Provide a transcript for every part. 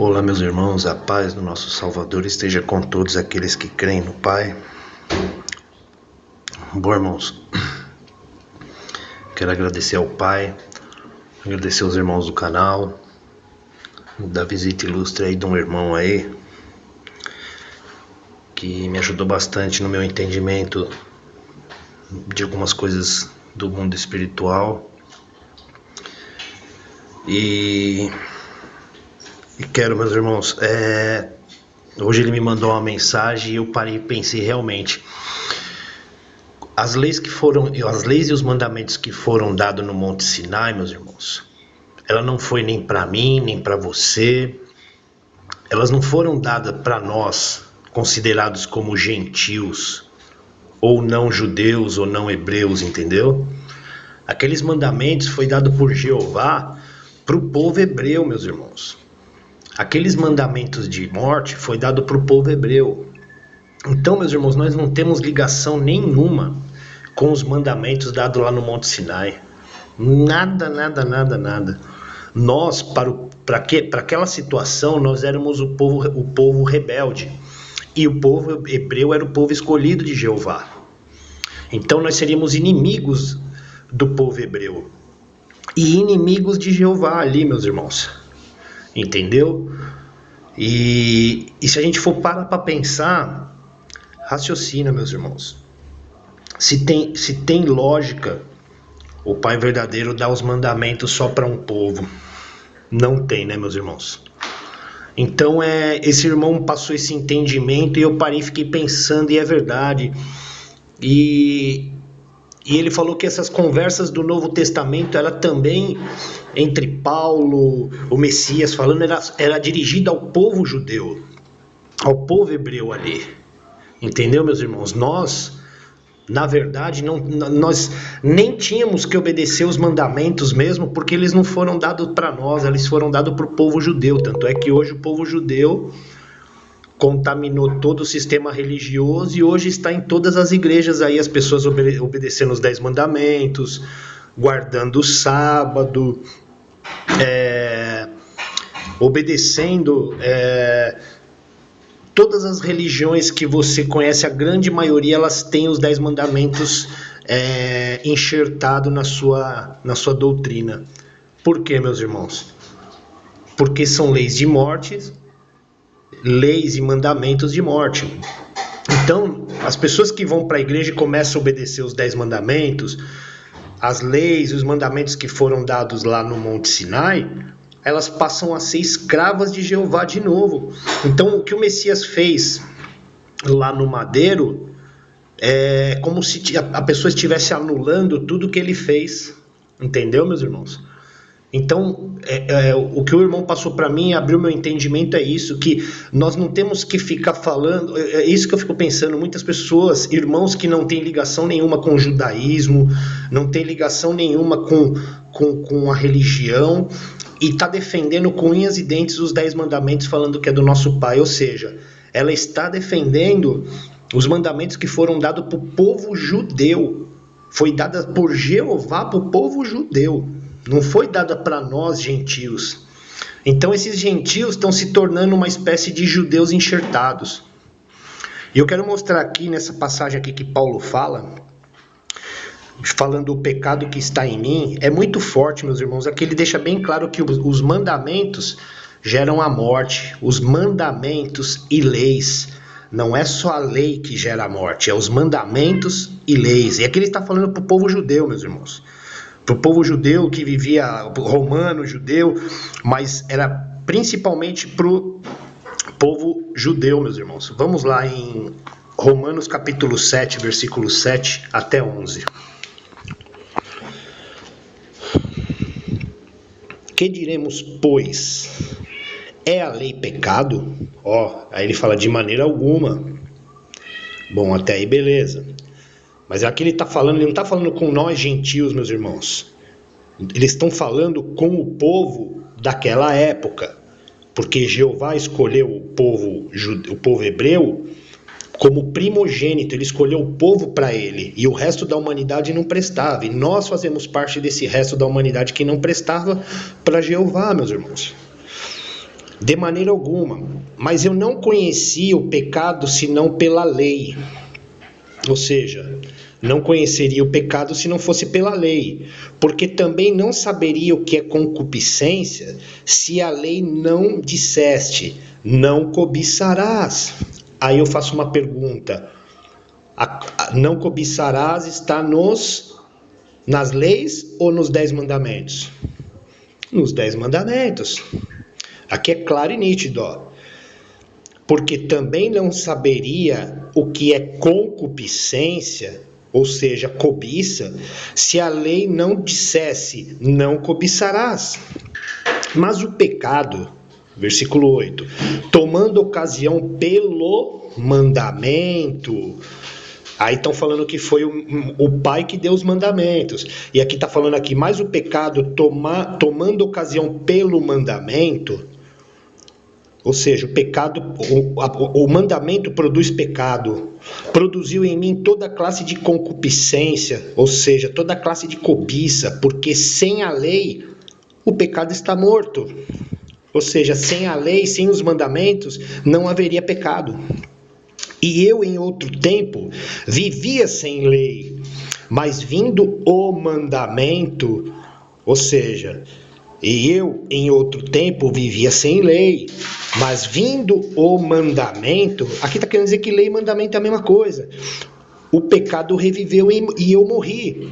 Olá, meus irmãos, a paz do nosso Salvador esteja com todos aqueles que creem no Pai. Bom, irmãos, quero agradecer ao Pai, agradecer aos irmãos do canal, da visita ilustre aí de um irmão aí, que me ajudou bastante no meu entendimento de algumas coisas do mundo espiritual. E quero, meus irmãos, hoje ele me mandou uma mensagem e eu parei e pensei realmente, as leis e os mandamentos que foram dados no Monte Sinai, meus irmãos, ela não foi nem para mim, nem para você, elas não foram dadas para nós, considerados como gentios, ou não judeus, ou não hebreus, entendeu? Aqueles mandamentos foi dado por Jeová para o povo hebreu, meus irmãos. Aqueles mandamentos de morte foi dado para o povo hebreu. Então, meus irmãos, nós não temos ligação nenhuma com os mandamentos dados lá no Monte Sinai. Nada. Nós, para aquela situação, nós éramos o povo rebelde. E o povo hebreu era o povo escolhido de Jeová. Então nós seríamos inimigos do povo hebreu. E inimigos de Jeová ali, meus irmãos. Entendeu? E se a gente for parar para pensar, raciocina, meus irmãos. Se tem lógica, o Pai verdadeiro dá os mandamentos só para um povo. Não tem, né, meus irmãos? Então esse irmão passou esse entendimento e eu parei e fiquei pensando, e é verdade. E ele falou que essas conversas do Novo Testamento, ela também, entre Paulo, o Messias falando, era dirigida ao povo judeu, ao povo hebreu ali. Entendeu, meus irmãos? Nós, na verdade, nós nem tínhamos que obedecer os mandamentos mesmo, porque eles não foram dados para nós, eles foram dados para o povo judeu. Tanto é que hoje o povo judeu contaminou todo o sistema religioso e hoje está em todas as igrejas aí, as pessoas obedecendo os 10 mandamentos, guardando o sábado, obedecendo todas as religiões que você conhece, a grande maioria, elas têm os 10 mandamentos enxertado na sua doutrina. Por quê, meus irmãos? Porque são leis de morte, leis e mandamentos de morte. Então, as pessoas que vão para a igreja e começam a obedecer os 10 mandamentos, as leis e os mandamentos que foram dados lá no Monte Sinai, elas passam a ser escravas de Jeová de novo. Então, o que o Messias fez lá no madeiro é como se a pessoa estivesse anulando tudo que ele fez. Entendeu, meus irmãos? Então, o que o irmão passou para mim, abriu meu entendimento, é isso, que nós não temos que ficar falando, é isso que eu fico pensando, muitas pessoas, irmãos que não têm ligação nenhuma com o judaísmo, não têm ligação nenhuma com a religião, e está defendendo com unhas e dentes os 10 mandamentos, falando que é do nosso Pai, ou seja, ela está defendendo os mandamentos que foram dados para o povo judeu, foi dada por Jeová para o povo judeu, não foi dada para nós gentios. Então esses gentios estão se tornando uma espécie de judeus enxertados. E eu quero mostrar aqui nessa passagem aqui que Paulo fala, falando o pecado que está em mim, é muito forte, meus irmãos. Aqui ele deixa bem claro que os mandamentos geram a morte. Os mandamentos e leis. Não é só a lei que gera a morte, é os mandamentos e leis. E aqui ele está falando para o povo judeu, meus irmãos. Para o povo judeu que vivia, romano, judeu, mas era principalmente para o povo judeu, meus irmãos. Vamos lá em Romanos capítulo 7, versículo 7 até 11. Que diremos, pois? É a lei pecado? Aí ele fala de maneira alguma. Bom, até aí beleza. Mas aqui ele não está falando com nós gentios, meus irmãos. Eles estão falando com o povo daquela época. Porque Jeová escolheu o povo hebreu como primogênito, ele escolheu o povo para ele, e o resto da humanidade não prestava, e nós fazemos parte desse resto da humanidade que não prestava para Jeová, meus irmãos. De maneira alguma. Mas eu não conhecia o pecado senão pela lei. Ou seja, não conheceria o pecado se não fosse pela lei, porque também não saberia o que é concupiscência se a lei não disseste, não cobiçarás. Aí eu faço uma pergunta, não cobiçarás está nas leis ou nos 10 mandamentos? Nos 10 mandamentos. Aqui é claro e nítido, ó. Porque também não saberia o que é concupiscência, ou seja, cobiça, se a lei não dissesse, não cobiçarás. Mas o pecado, versículo 8, tomando ocasião pelo mandamento. Aí estão falando que foi o pai que deu os mandamentos. E aqui está falando aqui, mas o pecado tomando ocasião pelo mandamento. Ou seja, o pecado, o mandamento produz pecado. Produziu em mim toda classe de concupiscência, ou seja, toda classe de cobiça, porque sem a lei o pecado está morto. Ou seja, sem a lei, sem os mandamentos, não haveria pecado. E eu em outro tempo vivia sem lei, mas vindo o mandamento, ou seja, e eu, em outro tempo, vivia sem lei, mas vindo o mandamento, aqui está querendo dizer que lei e mandamento é a mesma coisa. O pecado reviveu e eu morri.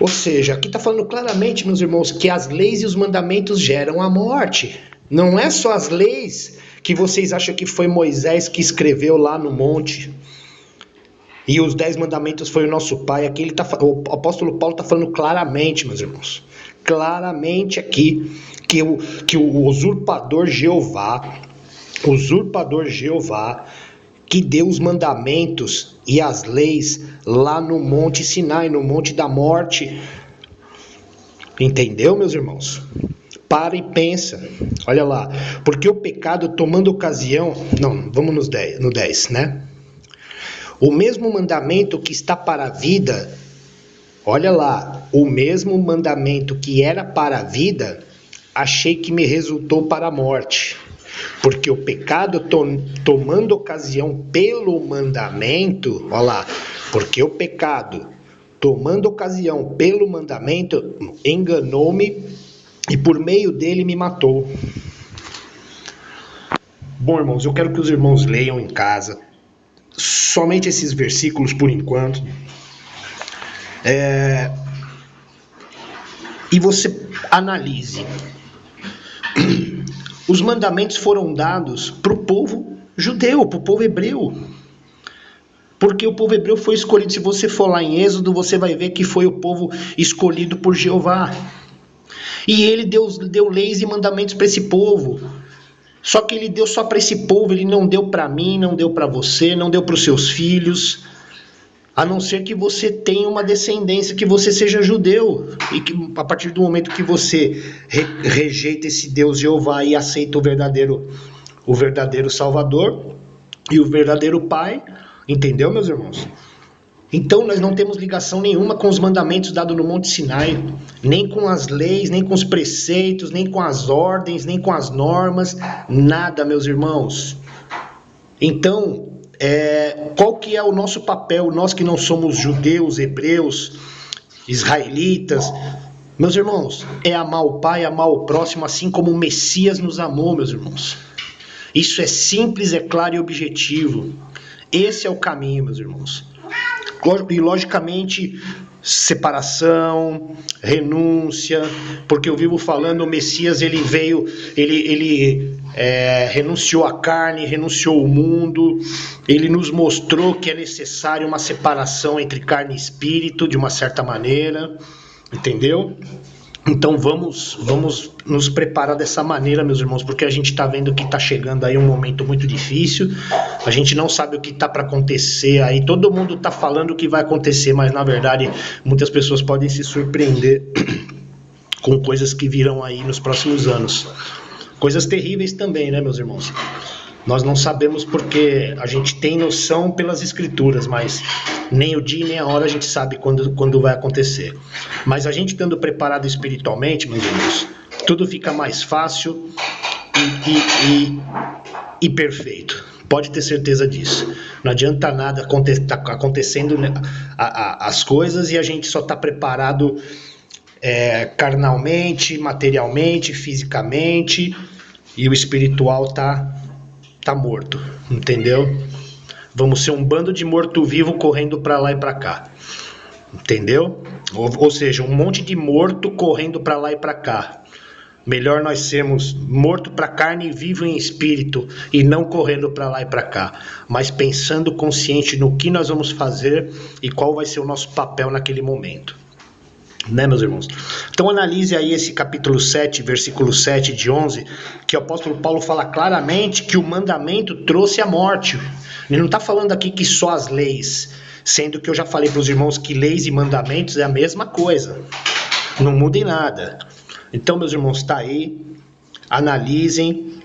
Ou seja, aqui está falando claramente, meus irmãos, que as leis e os mandamentos geram a morte. Não é só as leis que vocês acham que foi Moisés que escreveu lá no monte. E os 10 mandamentos foi o nosso pai. Aqui o apóstolo Paulo está falando claramente, meus irmãos. Claramente aqui que o usurpador Jeová, que deu os mandamentos e as leis lá no Monte Sinai, no Monte da Morte. Entendeu, meus irmãos? Para e pensa. Olha lá. Porque o pecado tomando ocasião... Não, vamos no 10, né? O mesmo mandamento que está para a vida... Olha lá, o mesmo mandamento que era para a vida, achei que me resultou para a morte. Porque o pecado tomando ocasião pelo mandamento, olha lá, porque o pecado tomando ocasião pelo mandamento, enganou-me e por meio dele me matou. Bom, irmãos, eu quero que os irmãos leiam em casa, somente esses versículos por enquanto. E você analise. Os mandamentos foram dados para o povo judeu, para o povo hebreu. Porque o povo hebreu foi escolhido. Se você for lá em Êxodo, você vai ver que foi o povo escolhido por Jeová. E ele deu leis e mandamentos para esse povo. Só que ele deu só para esse povo, ele não deu para mim, não deu para você, não deu para os seus filhos. A não ser que você tenha uma descendência, que você seja judeu. E que a partir do momento que você rejeita esse Deus Jeová e aceita o verdadeiro Salvador e o verdadeiro Pai, entendeu, meus irmãos? Então nós não temos ligação nenhuma com os mandamentos dados no Monte Sinai, nem com as leis, nem com os preceitos, nem com as ordens, nem com as normas, nada, meus irmãos. Então, qual que é o nosso papel, nós que não somos judeus, hebreus, israelitas? Meus irmãos, é amar o Pai, amar o próximo, assim como o Messias nos amou, meus irmãos. Isso é simples, é claro e objetivo. Esse é o caminho, meus irmãos. E logicamente, separação, renúncia, porque eu vivo falando, o Messias ele veio, ele renunciou à carne, renunciou ao mundo, ele nos mostrou que é necessário uma separação entre carne e espírito, de uma certa maneira, entendeu? Então vamos nos preparar dessa maneira, meus irmãos, porque a gente está vendo que está chegando aí um momento muito difícil, a gente não sabe o que está para acontecer aí, todo mundo está falando o que vai acontecer, mas na verdade muitas pessoas podem se surpreender com coisas que virão aí nos próximos anos. Coisas terríveis também, né, meus irmãos? Nós não sabemos porque a gente tem noção pelas escrituras, mas nem o dia nem a hora a gente sabe quando vai acontecer. Mas a gente estando preparado espiritualmente, meus irmãos, tudo fica mais fácil e perfeito. Pode ter certeza disso. Não adianta nada tá acontecendo as coisas e a gente só está preparado carnalmente, materialmente, fisicamente, e o espiritual tá morto, entendeu? Vamos ser um bando de morto-vivo correndo para lá e para cá, entendeu? Ou seja, um monte de morto correndo para lá e para cá. Melhor nós sermos morto para carne e vivo em espírito e não correndo para lá e para cá, mas pensando consciente no que nós vamos fazer e qual vai ser o nosso papel naquele momento. Né, meus irmãos? Então analise aí esse capítulo 7, versículo 7 de 11, que o apóstolo Paulo fala claramente que o mandamento trouxe a morte. Ele não está falando aqui que só as leis, sendo que eu já falei para os irmãos que leis e mandamentos é a mesma coisa, não muda em nada. Então, meus irmãos, está aí, analisem,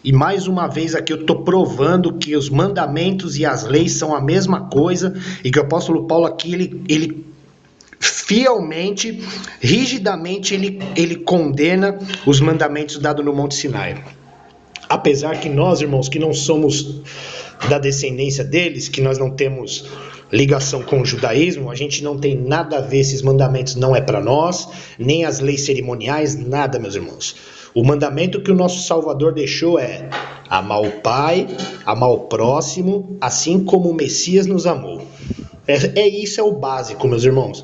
e mais uma vez aqui eu estou provando que os mandamentos e as leis são a mesma coisa, e que o apóstolo Paulo aqui, ele fielmente, rigidamente, ele condena os mandamentos dados no Monte Sinai. Apesar que nós, irmãos, que não somos da descendência deles, que nós não temos ligação com o judaísmo, a gente não tem nada a ver, esses mandamentos não é para nós, nem as leis cerimoniais, nada, meus irmãos. O mandamento que o nosso Salvador deixou é amar o Pai, amar o próximo, assim como o Messias nos amou. Isso é o básico, meus irmãos.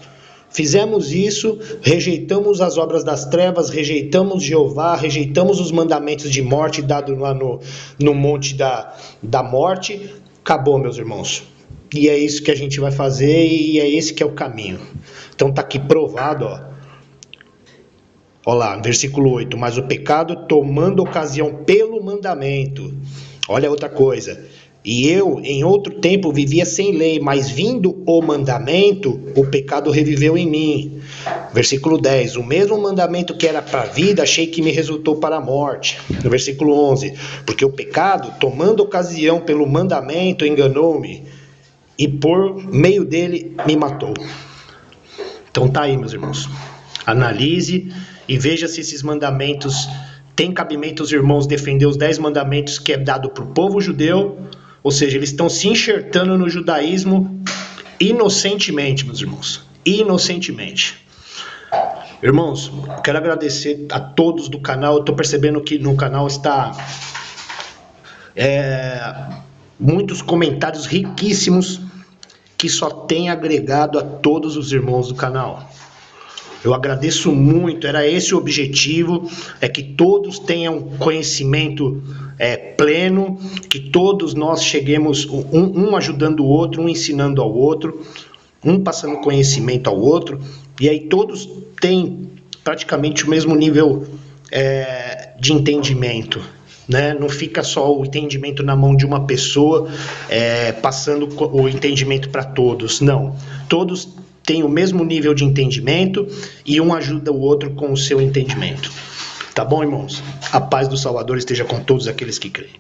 Fizemos isso, rejeitamos as obras das trevas, rejeitamos Jeová, rejeitamos os mandamentos de morte dados lá no monte da morte. Acabou, meus irmãos. E é isso que a gente vai fazer e é esse que é o caminho. Então tá aqui provado, ó. Olha lá, versículo 8. Mas o pecado tomando ocasião pelo mandamento. Olha outra coisa. E eu, em outro tempo, vivia sem lei, mas vindo o mandamento, o pecado reviveu em mim. Versículo 10. O mesmo mandamento que era para a vida, achei que me resultou para a morte. No versículo 11. Porque o pecado, tomando ocasião pelo mandamento, enganou-me, e por meio dele me matou. Então tá aí, meus irmãos. Analise e veja se esses mandamentos têm cabimento os irmãos defender os 10 mandamentos que é dado para o povo judeu. Ou seja, eles estão se enxertando no judaísmo inocentemente, meus irmãos. Inocentemente. Irmãos, quero agradecer a todos do canal. Eu estou percebendo que no canal está muitos comentários riquíssimos que só tem agregado a todos os irmãos do canal. Eu agradeço muito, era esse o objetivo, é que todos tenham conhecimento pleno, que todos nós cheguemos, um ajudando o outro, um ensinando ao outro, um passando conhecimento ao outro, e aí todos têm praticamente o mesmo nível de entendimento, né? Não fica só o entendimento na mão de uma pessoa, passando o entendimento para todos, não. Todos têm o mesmo nível de entendimento e um ajuda o outro com o seu entendimento. Tá bom, irmãos? A paz do Salvador esteja com todos aqueles que creem.